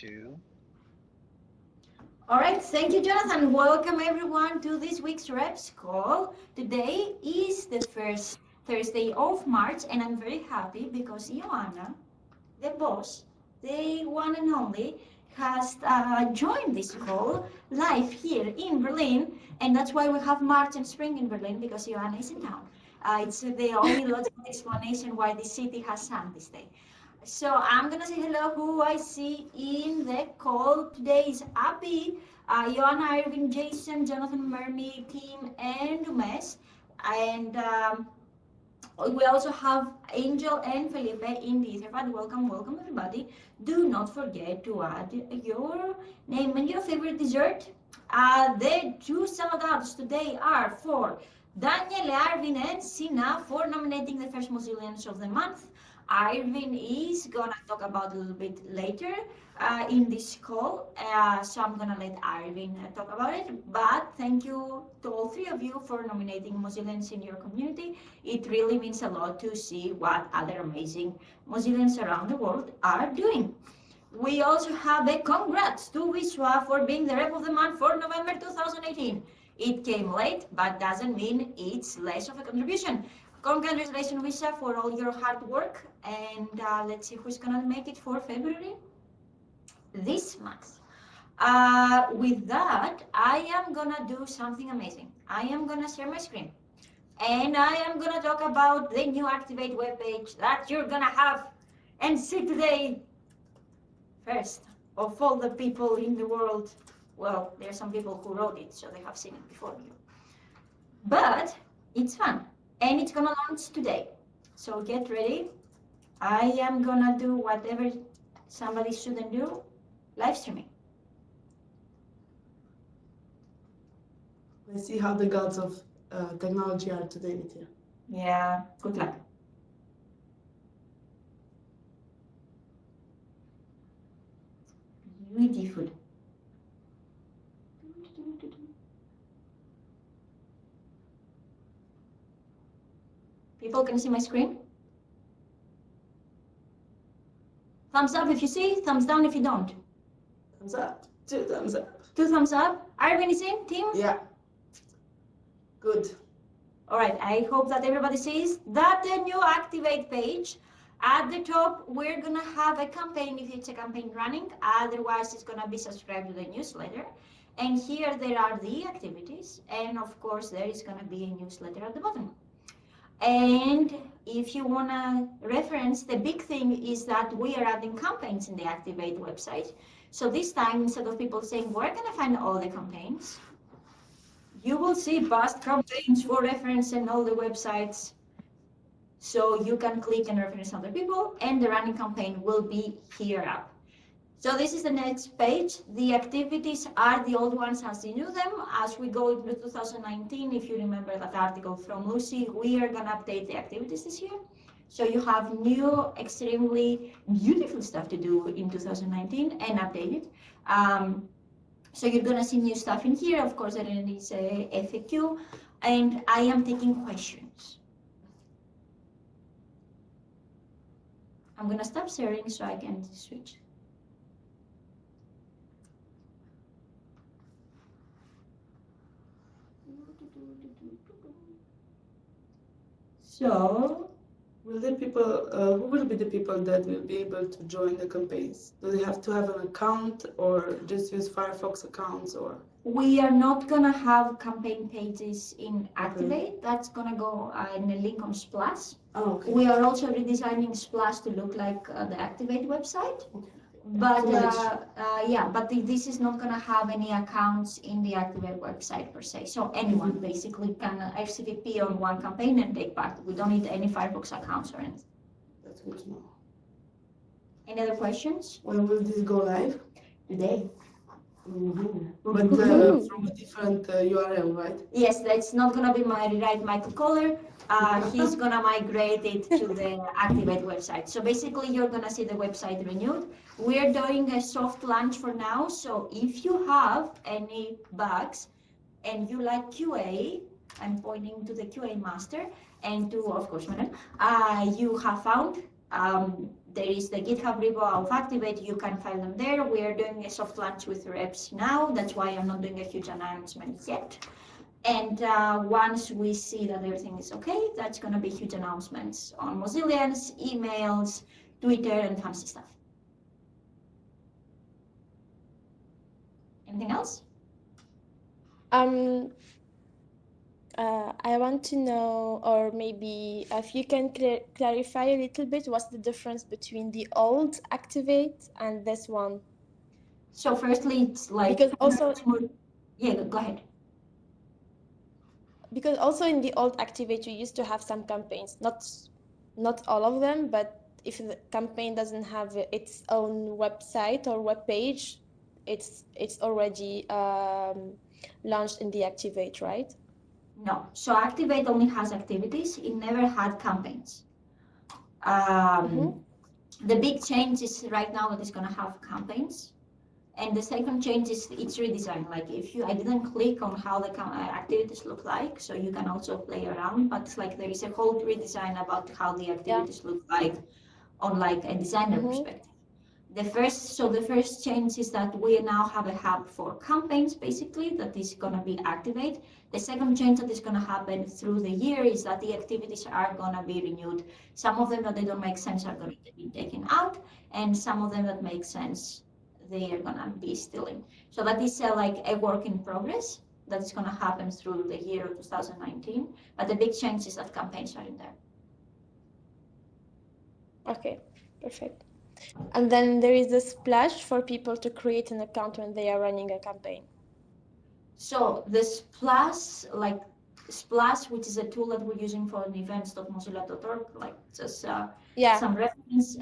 2. All right, thank you, Jonathan. Welcome everyone to this week's Reps call. Today is the first Thursday of March, and I'm very happy because Joanna, the boss, the one and only, has joined this call live here in Berlin, and that's why we have March and spring in Berlin because Joanna is in town. It's the only logical explanation why the city has sun this day. So I'm gonna say hello who I see in the call today is Abby, Joanna, Irving, Jason, Jonathan, Mermy, Tim, and Umesh. And we also have Angel and Felipe in the Etherpad. Welcome everybody. Do not forget to add your name and your favorite dessert. The two salad arts today are for Daniel, Arvin, and Sina for nominating the first Mozillians of the month. Irvin is gonna talk about a little bit later in this call, so I'm gonna let Irvin talk about it. But thank you to all three of you for nominating Mozillians in your community. It really means a lot to see what other amazing Mozillians around the world are doing. We also have a congrats to Wiswa for being the rep of the month for November 2018. It came late, but doesn't mean it's less of a contribution. Congratulations, Wisha, for all your hard work. And let's see who's gonna make it for February this month. With that, I am gonna do something amazing. I am gonna share my screen. And I am gonna talk about the new Activate webpage that you're gonna have and see today. First, of all the people in the world, well, there are some people who wrote it, so they have seen it before you. But it's fun. And it's gonna launch today. So get ready. I am gonna do whatever somebody shouldn't do, live streaming. Let's see how the gods of technology are today with you. Yeah, good luck. Beautiful. People can see my screen? Thumbs up if you see, thumbs down if you don't. Thumbs up. 2 thumbs up. 2 thumbs up. Arvin is in, team? Yeah. Good. All right, I hope that everybody sees that the new Activate page. At the top, we're gonna have a campaign if it's a campaign running. Otherwise, it's gonna be subscribed to the newsletter. And here there are the activities. And of course, there is gonna be a newsletter at the bottom. And if you want to reference, the big thing is that we are adding campaigns in the Activate website. So this time, instead of people saying, where can I find all the campaigns? You will see past campaigns for reference in all the websites. So you can click and reference other people, and the running campaign will be here up. So this is the next page. The activities are the old ones as you knew them. As we go into 2019, if you remember that article from Lucy, we are gonna update the activities this year. So you have new, extremely beautiful stuff to do in 2019 and update it. So you're gonna see new stuff in here. Of course, there is a FAQ, and I am taking questions. I'm gonna stop sharing so I can switch. So, Will the people, who will be the people that will be able to join the campaigns? Do they have to have an account or just use Firefox accounts or? We are not gonna have campaign pages in Activate. That's gonna go in a link on Splash. Oh, okay. We are also redesigning Splash to look like the Activate website. Okay. But yeah, but this is not gonna have any accounts in the Activate website per se. So anyone basically can RCVP on one campaign and take part. We don't need any Firefox accounts or anything. That's good to know. Any other questions? When will this go live? Today. But from a different URL, right? Yes, that's not gonna be my rewrite Michael Kohler. He's gonna migrate it to the Activate website. So basically, you're gonna see the website renewed. We're doing a soft launch for now. So if you have any bugs and you like QA, I'm pointing to the QA master and to, of course, Madam, you have found there is the GitHub repo of Activate. You can find them there. We are doing a soft launch with reps now. That's why I'm not doing a huge announcement yet. And once we see that everything is okay, that's going to be huge announcements on Mozillians, emails, Twitter, and fancy stuff. Anything else? I want to know, or maybe if you can clarify a little bit, what's the difference between the old Activate and this one? So firstly, it's like Because also, yeah, go ahead. because also in the old Activate, you used to have some campaigns, not all of them, but if the campaign doesn't have its own website or web page, it's already launched in the Activate, right? No. So Activate only has activities. It never had campaigns. The big change is right now that it's going to have campaigns. And the second change is it's redesigned. Like if you, I didn't click on how the activities look like, so you can also play around. But it's like there is a whole redesign about how the activities look like on like a designer perspective. The first change is that we now have a hub for campaigns, basically, that is going to be activate. The second change that is going to happen through the year is that the activities are going to be renewed. Some of them that they don't make sense are going to be taken out, and some of them that make sense, they are going to be still in. So that is like a work in progress that is going to happen through the year of 2019. But the big change is that campaigns are in there. Okay, perfect. And then there is a splash for people to create an account when they are running a campaign. So the Splash, Splash, which is a tool that we're using for events.mozilla.org, like just some reference,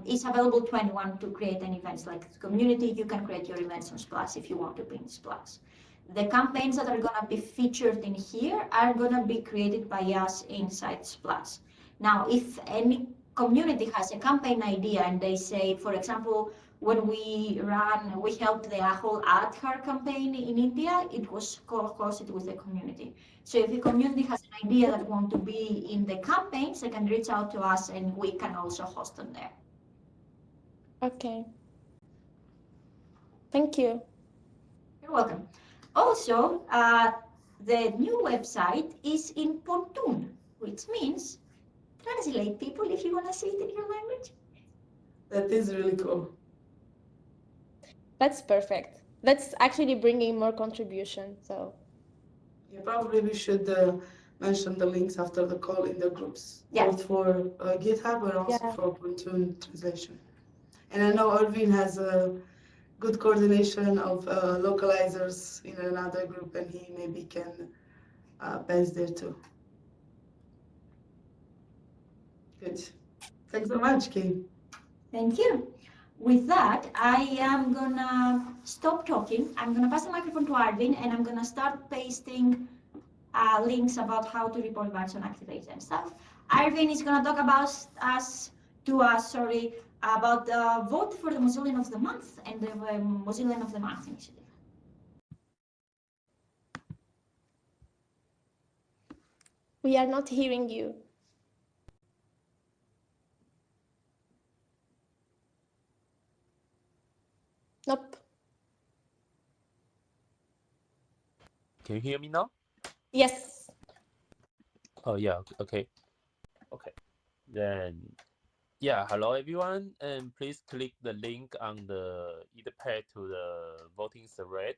is available to anyone to create an events. Like the community, you can create your events on Splash if you want to be in Splash. The campaigns that are going to be featured in here are going to be created by us inside Splash. Now, if any community has a campaign idea and they say, for example, when we helped the whole Aadhaar campaign in India, it was hosted with the community. So if the community has an idea that want to be in the campaigns, they can reach out to us and we can also host them there. Okay. Thank you. You're welcome. Also, the new website is in Pontun, which means translate people if you want to see it in your language. That is really cool. That's perfect. That's actually bringing more contribution. So yeah, probably we should mention the links after the call in the groups, both for GitHub but also for Pontoon translation. And I know Irvin has a good coordination of localizers in another group, and he maybe can pass there too. Good. Thanks so much, Kim. Thank you. With that, I am gonna stop talking. I'm gonna pass the microphone to Arvin, and I'm gonna start pasting links about how to report bugs on Activate and stuff. Arvin is gonna talk about about the vote for the Mozillian of the Month and the Mozillian of the Month initiative. we are not hearing you. Nope. Can you hear me now? Yes. Oh yeah, okay. Then yeah, hello everyone, and please click the link on the Etherpad to the voting thread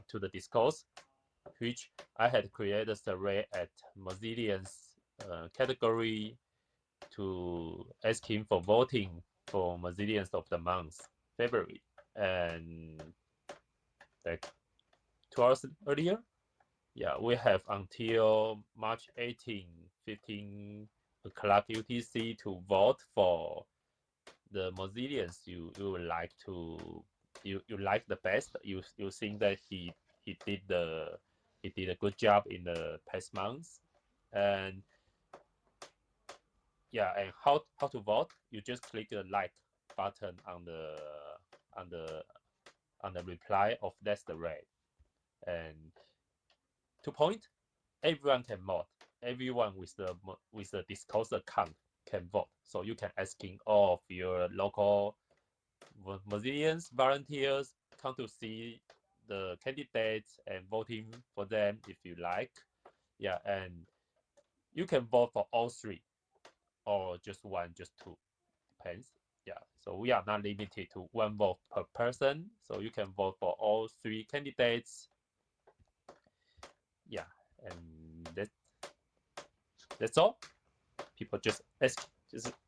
to the discourse, which I had created a thread at Mozillian's category to ask him for voting for Mozillians of the month, February, and like 2 hours earlier. Yeah, we have until March 18, 15 o'clock UTC to vote for the Mozillians you would like to you like the best. You think that he did a good job in the past months, and yeah, and how to vote? You just click the like button on the reply of that's the red, and 2 point everyone can vote. Everyone with the Discourse account can vote. So you can asking all of your local Mozillians, volunteers come to see the candidates and voting for them if you like. Yeah, and you can vote for all three or just one, just two, depends. Yeah, so we are not limited to one vote per person, so you can vote for all three candidates. Yeah, and that's all. People just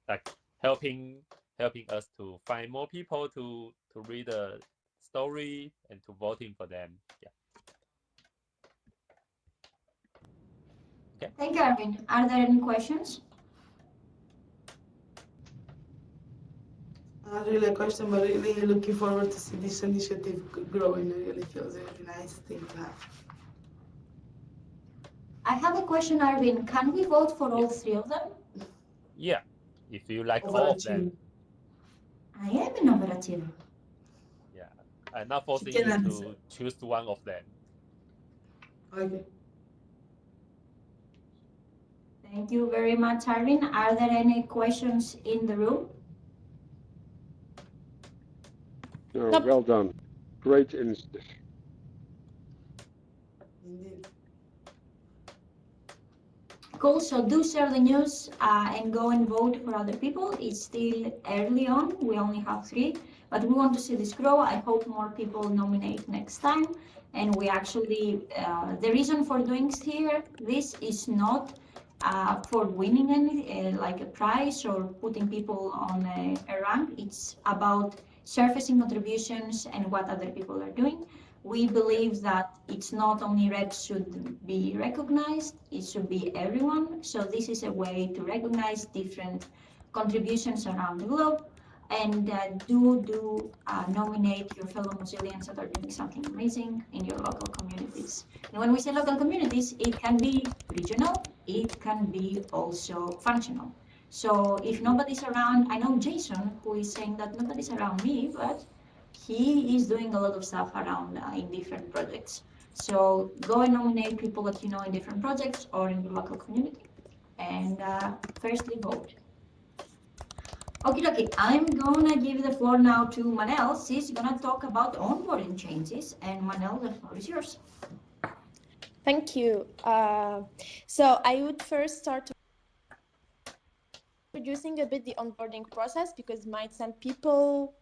like helping us to find more people to read the story and to voting for them. Yeah. Okay. Thank you, Arvin. Are there any questions? Not really a question, but really looking forward to see this initiative growing. It really feels a really nice thing to have. I have a question, Arvin. Can we vote for all three of them? Yeah, if you like all of them. I am an operative. Yeah, I'm not forcing you to choose one of them. Okay. Thank you very much, Arvin. Are there any questions in the room? No, nope. Well done. Great initiative. Indeed. Cool, so do share the news and go and vote for other people. It's still early on, we only have 3, but we want to see this grow. I hope more people nominate next time. And we actually, the reason for doing this is not for winning any, like a prize or putting people on a rank. It's about surfacing contributions and what other people are doing. We believe that it's not only reps should be recognized, it should be everyone. So this is a way to recognize different contributions around the globe and do nominate your fellow Mozillians that are doing something amazing in your local communities. And when we say local communities, it can be regional, it can be also functional. So if nobody's around, I know Jason, who is saying that nobody's around me, but he is doing a lot of stuff around in different projects. So go and nominate people that you know in different projects or in your local community. And firstly, vote. Okay, I'm gonna give the floor now to Manel. She's gonna talk about onboarding changes. And Manel, the floor is yours. Thank you. So I would first start introducing a bit the onboarding process, because some people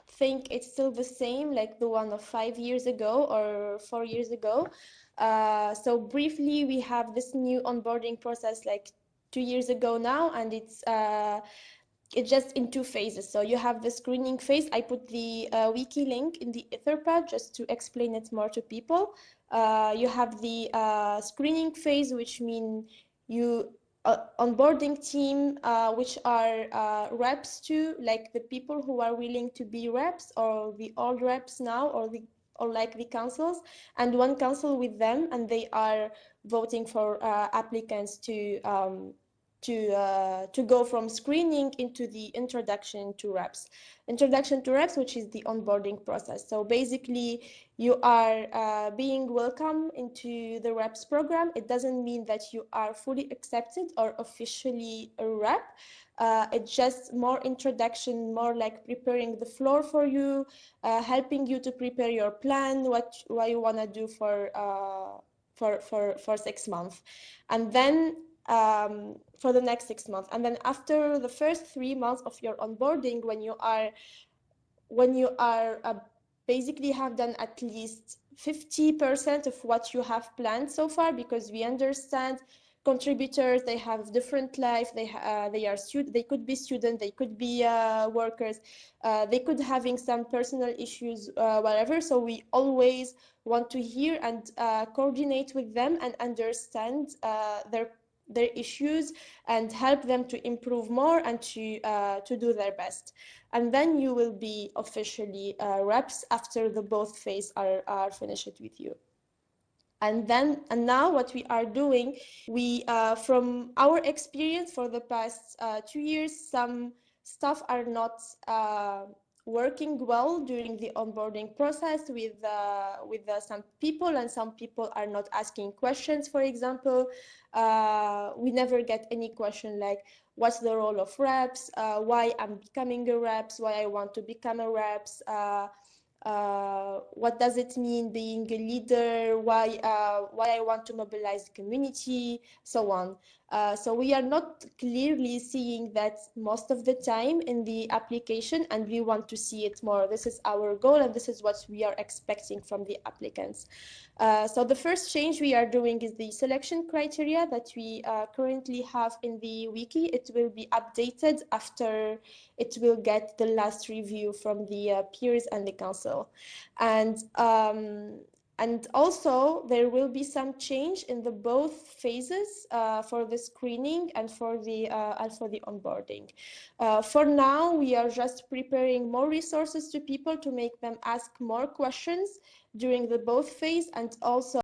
think it's still the same, like the one of 5 years ago or 4 years ago. So briefly, we have this new onboarding process like 2 years ago now, and it's just in 2 phases. So you have the screening phase. I put the wiki link in the Etherpad just to explain it more to people. You have the screening phase, which means you onboarding team, which are reps too, like the people who are willing to be reps or the old reps now, or like the councils, and one council with them, and they are voting for applicants to go from screening into the introduction to reps. Introduction to reps, which is the onboarding process. So basically, you are being welcome into the reps program. It doesn't mean that you are fully accepted or officially a rep. It's just more introduction, more like preparing the floor for you, helping you to prepare your plan, what you want to do for 6 months, and then for the next 6 months. And then after the first 3 months of your onboarding, when you are basically have done at least 50% of what you have planned so far, because we understand contributors, they have different life, they could be students, they could be workers, they could having some personal issues, whatever. So we always want to hear and coordinate with them and understand their issues and help them to improve more and to do their best. And then you will be officially reps after the both phase are finished with you. And now what we are doing, we from our experience for the past 2 years, some stuff are not working well during the onboarding process with some people, and some people are not asking questions. For example, we never get any question like, what's the role of reps, why I'm becoming a reps, why I want to become a reps, what does it mean being a leader, why I want to mobilize the community, so on. So we are not clearly seeing that most of the time in the application, and we want to see it more. This is our goal, and this is what we are expecting from the applicants. So the first change we are doing is the selection criteria that we currently have in the wiki. It will be updated after it will get the last review from the peers and the council. And also there will be some change in the both phases for the screening and for the onboarding. For now, we are just preparing more resources to people to make them ask more questions during the both phase, and also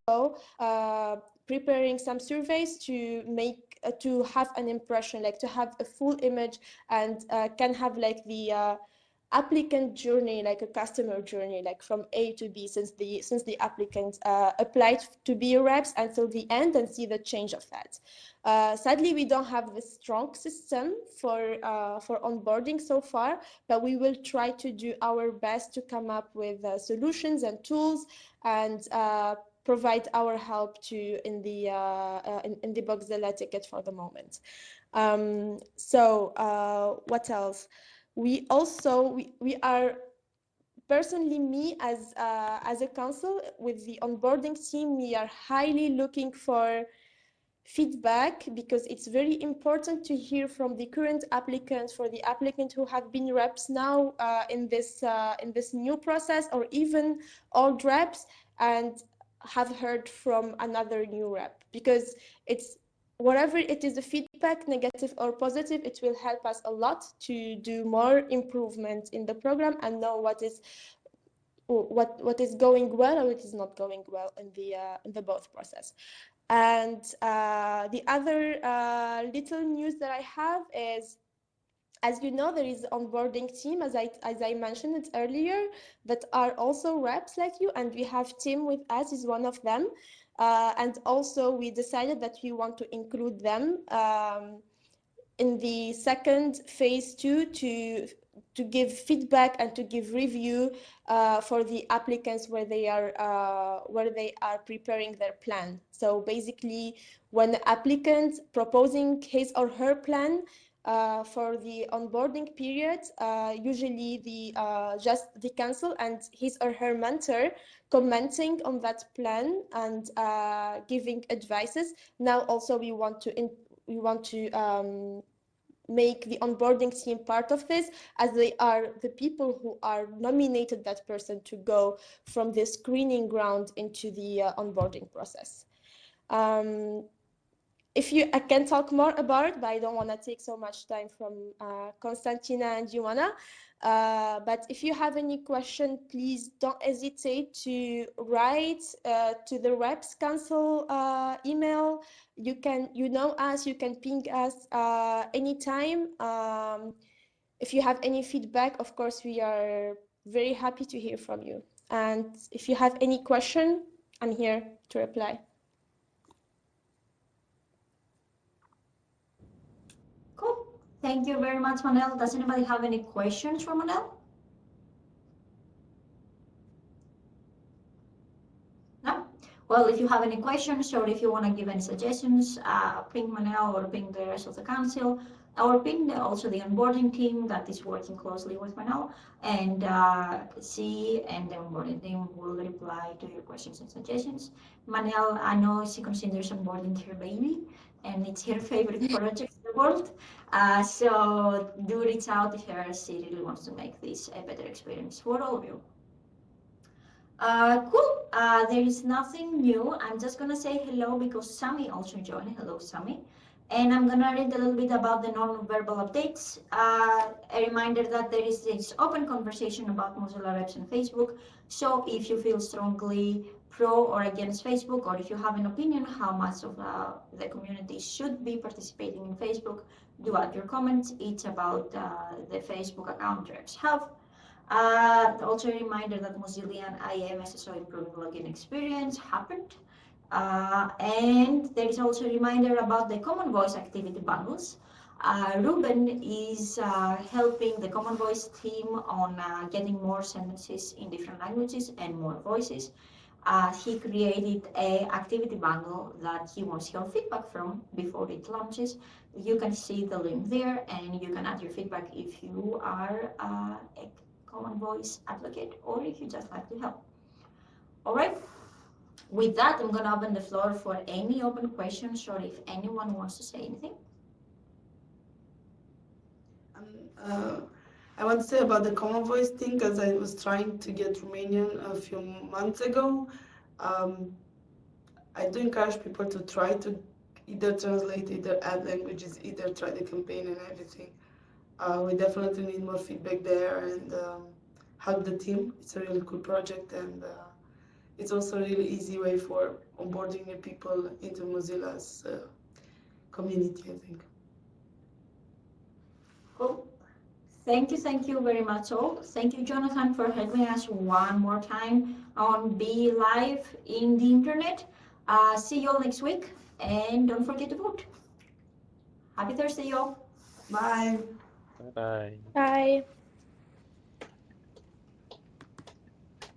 preparing some surveys to make to have an impression, like to have a full image, and can have like the applicant journey, like a customer journey, like from A to B, since the applicant applied to be a reps until the end, and see the change of that. Sadly, we don't have the strong system for onboarding so far, but we will try to do our best to come up with solutions and tools, and provide our help to in the Mozilla ticket for the moment. What else? We also we are, personally, me as a council with the onboarding team, we are highly looking for feedback, because it's very important to hear from the current applicants, for the applicants who have been reps now in this new process, or even old reps and have heard from another new rep, because it's whatever it is, the feedback, negative or positive, it will help us a lot to do more improvement in the program and know what is going well or what is not going well in the both process. And the other little news that I have is, as you know, there is onboarding team, as I mentioned it earlier, that are also reps like you, and we have Tim with us, is one of them. And also we decided that we want to include them in the second phase 2 to give feedback and to give review for the applicants where they are preparing their plan. So basically, when the applicant proposing his or her plan for the onboarding period, usually just the council and his or her mentor commenting on that plan and giving advices. Now also we want to make the onboarding team part of this, as they are the people who are nominated that person to go from the screening ground into the onboarding process. I can talk more about it, but I don't want to take so much time from Konstantina and Joanna. But if you have any question, please don't hesitate to write to the Reps Council email. You can ping us anytime. If you have any feedback, of course, we are very happy to hear from you. And if you have any question, I'm here to reply. Cool. Thank you very much, Manel. Does anybody have any questions for Manel? No? Well, if you have any questions, or if you want to give any suggestions, ping Manel or ping the rest of the council, or ping also the onboarding team that is working closely with Manel, and and the onboarding team will reply to your questions and suggestions. Manel, I know she considers onboarding her baby, and it's her favorite project in the world. So do reach out to her. She really wants to make this a better experience for all of you. Cool. There is nothing new. I'm just gonna say hello because Sami also joined. Hello, Sami. And I'm gonna read a little bit about the non-verbal updates. A reminder that there is this open conversation about Mozilla Reps on Facebook. So if you feel strongly pro or against Facebook, or if you have an opinion how much of the community should be participating in Facebook, do add your comments. It's about the Facebook account Reps have. Also a reminder that Mozilla and IAM SSO improving login experience happened. And there is also a reminder about the Common Voice activity bundles. Ruben is helping the Common Voice team on getting more sentences in different languages and more voices. He created a activity bundle that he wants your feedback from before it launches. You can see the link there, and you can add your feedback if you are a Common Voice advocate or if you just like to help. All right. With that, I'm going to open the floor for any open questions or if anyone wants to say anything. I want to say about the Common Voice thing, because I was trying to get Romanian a few months ago. I do encourage people to try to either translate, either add languages, either try the campaign and everything. We definitely need more feedback there and help the team. It's a really cool project, and it's also a really easy way for onboarding new people into Mozilla's community, I think. Cool. Thank you very much all. Thank you, Jonathan, for helping us one more time on Be Live in the Internet. See you all next week, and don't forget to vote. Happy Thursday, y'all. Bye. Bye bye. Bye.